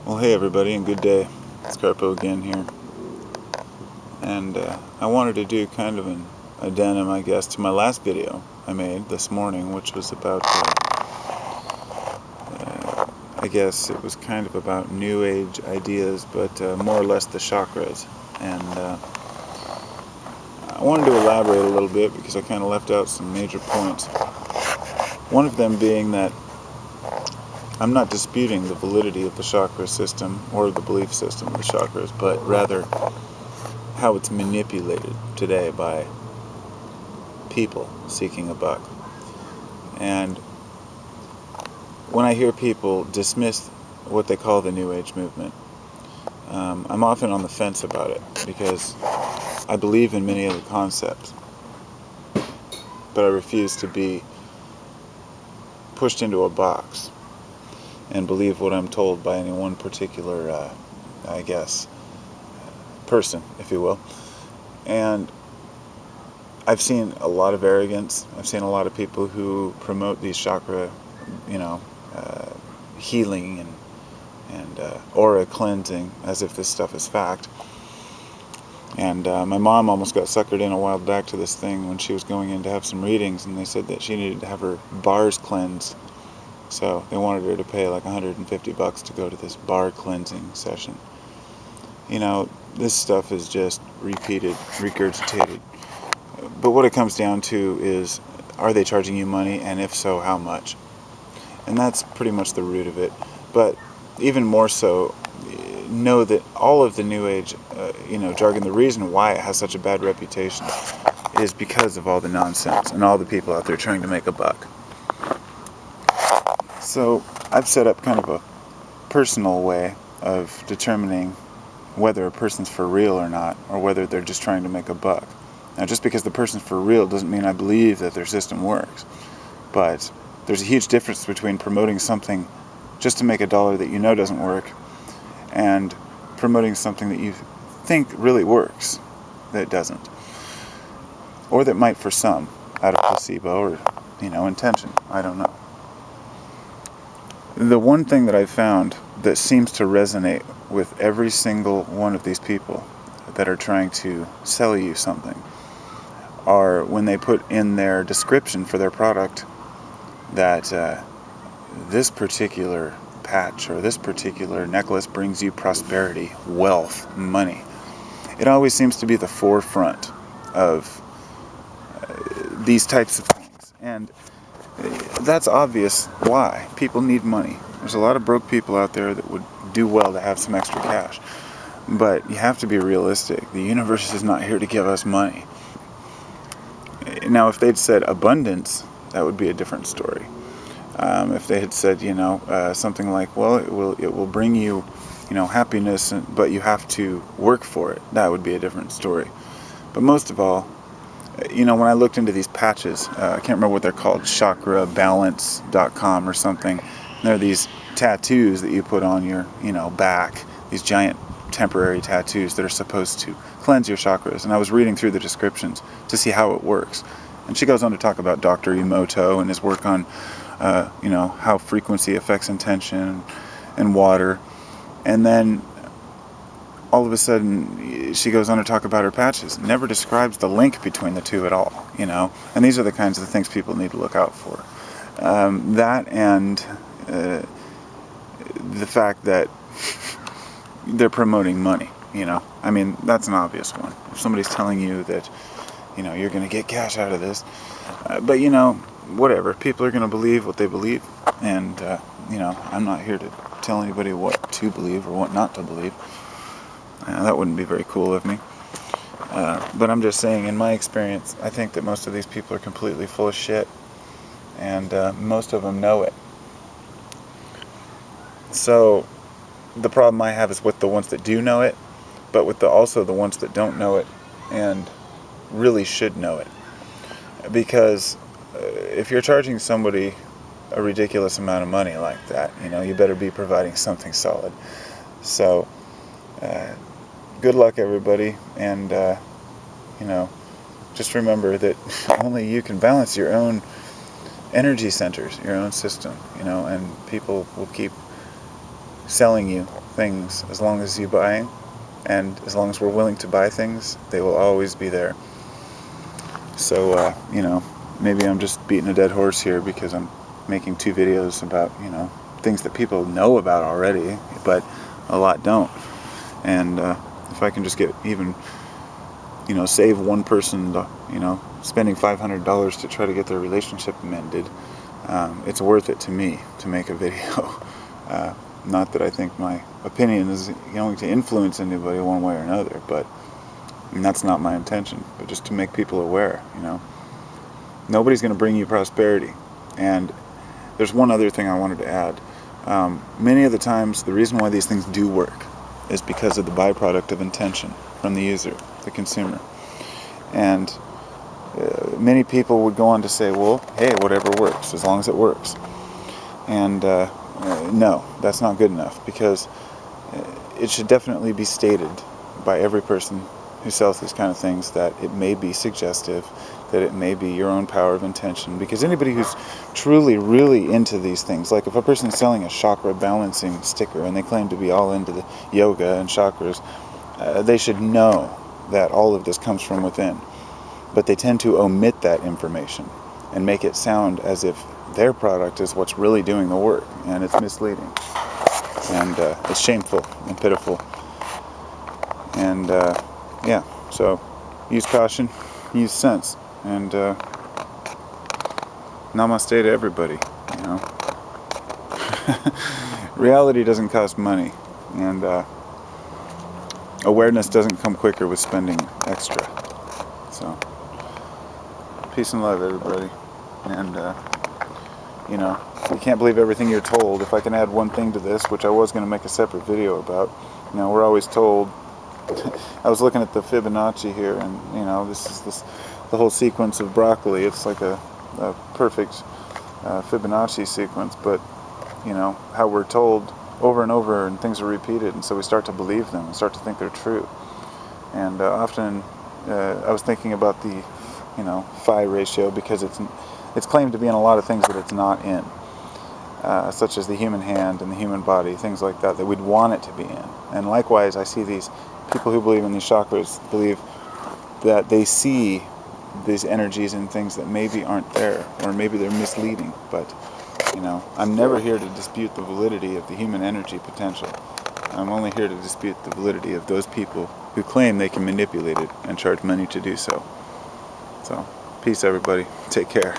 Well, hey everybody, and good day. It's Carpo again here. And I wanted to do kind of an addendum, I guess, to my last video I made this morning, which was about, I guess it was kind of about New Age ideas, but more or less the chakras. And I wanted to elaborate a little bit because I kind of left out some major points. One of them being that I'm not disputing the validity of the chakra system or the belief system of the chakras, but rather how it's manipulated today by people seeking a buck. And when I hear people dismiss what they call the New Age movement, I'm often on the fence about it because I believe in many of the concepts, but I refuse to be pushed into a box and believe what I'm told by any one particular, I guess, person, if you will. And I've seen a lot of arrogance. I've seen a lot of people who promote these chakra, healing and aura cleansing as if this stuff is fact. And my mom almost got suckered in a while back to this thing when she was going in to have some readings, and they said that she needed to have her bars cleansed. So they wanted her to pay like $150 to go to this bar cleansing session. You know, this stuff is just repeated, regurgitated. But what it comes down to is, are they charging you money, and if so, how much? And that's pretty much the root of it. But even more so, know that all of the New Age, jargon, the reason why it has such a bad reputation is because of all the nonsense and all the people out there trying to make a buck. So I've set up kind of a personal way of determining whether a person's for real or not, or whether they're just trying to make a buck. Now, just because the person's for real doesn't mean I believe that their system works. But there's a huge difference between promoting something just to make a dollar that you know doesn't work and promoting something that you think really works that doesn't. Or that might for some, out of placebo or, intention. I don't know. The one thing that I've found that seems to resonate with every single one of these people that are trying to sell you something are when they put in their description for their product that this particular patch or this particular necklace brings you prosperity, wealth, money. It always seems to be the forefront of these types of things. And that's obvious why. People need money. There's a lot of broke people out there that would do well to have some extra cash. But you have to be realistic. The universe is not here to give us money. Now, if they'd said abundance, that would be a different story. If they had said, something like, well, it will bring you, happiness, but you have to work for it, that would be a different story. But most of all, when I looked into these patches, I can't remember what they're called, chakrabalance.com or something. And they're these tattoos that you put on your, back, these giant temporary tattoos that are supposed to cleanse your chakras. And I was reading through the descriptions to see how it works. And she goes on to talk about Dr. Emoto and his work on, how frequency affects intention and water. And then all of a sudden, she goes on to talk about her patches. Never describes the link between the two at all, And these are the kinds of things people need to look out for. That and the fact that they're promoting money, I mean, that's an obvious one. If somebody's telling you that, you're going to get cash out of this, but, whatever. People are going to believe what they believe. And, I'm not here to tell anybody what to believe or what not to believe. That wouldn't be very cool of me. But I'm just saying, in my experience, I think that most of these people are completely full of shit. And most of them know it. So the problem I have is with the ones that do know it, but with also the ones that don't know it and really should know it. Because if you're charging somebody a ridiculous amount of money like that, you better be providing something solid. So good luck, everybody, and just remember that only you can balance your own energy centers, your own system, and people will keep selling you things as long as you buy, and as long as we're willing to buy things, they will always be there. So, maybe I'm just beating a dead horse here because I'm making 2 videos about, things that people know about already, but a lot don't. And if I can just get even, save one person, spending $500 to try to get their relationship mended, it's worth it to me to make a video. Not that I think my opinion is going to influence anybody one way or another, but that's not my intention. But just to make people aware, nobody's going to bring you prosperity. And there's one other thing I wanted to add. Many of the times, the reason why these things do work is because of the byproduct of intention from the user, the consumer. And many people would go on to say, well, hey, whatever works, as long as it works. And no, that's not good enough, because it should definitely be stated by every person who sells these kind of things that it may be suggestive, that it may be your own power of intention. Because anybody who's truly, really into these things, like if a person's selling a chakra balancing sticker and they claim to be all into the yoga and chakras, they should know that all of this comes from within. But they tend to omit that information and make it sound as if their product is what's really doing the work, and it's misleading. And it's shameful and pitiful. And so use caution, use sense, and namaste to everybody. Reality doesn't cost money, and awareness doesn't come quicker with spending extra. So peace and love, everybody. And you can't believe everything you're told. If I can add one thing to this, which I was going to make a separate video about, we're always told. I was looking at the Fibonacci here, and this is the whole sequence of broccoli. It's like a perfect Fibonacci sequence, but how we're told over and over, and things are repeated, and so we start to believe them and start to think they're true. And often I was thinking about the phi ratio, because it's claimed to be in a lot of things that it's not in, such as the human hand and the human body, things like that we'd want it to be in. And likewise, I see these people who believe in these chakras believe that they see these energies and things that maybe aren't there, or maybe they're misleading. But I'm never here to dispute the validity of the human energy potential. I'm only here to dispute the validity of those people who claim they can manipulate it and charge money to do so. So, peace, everybody. Take care.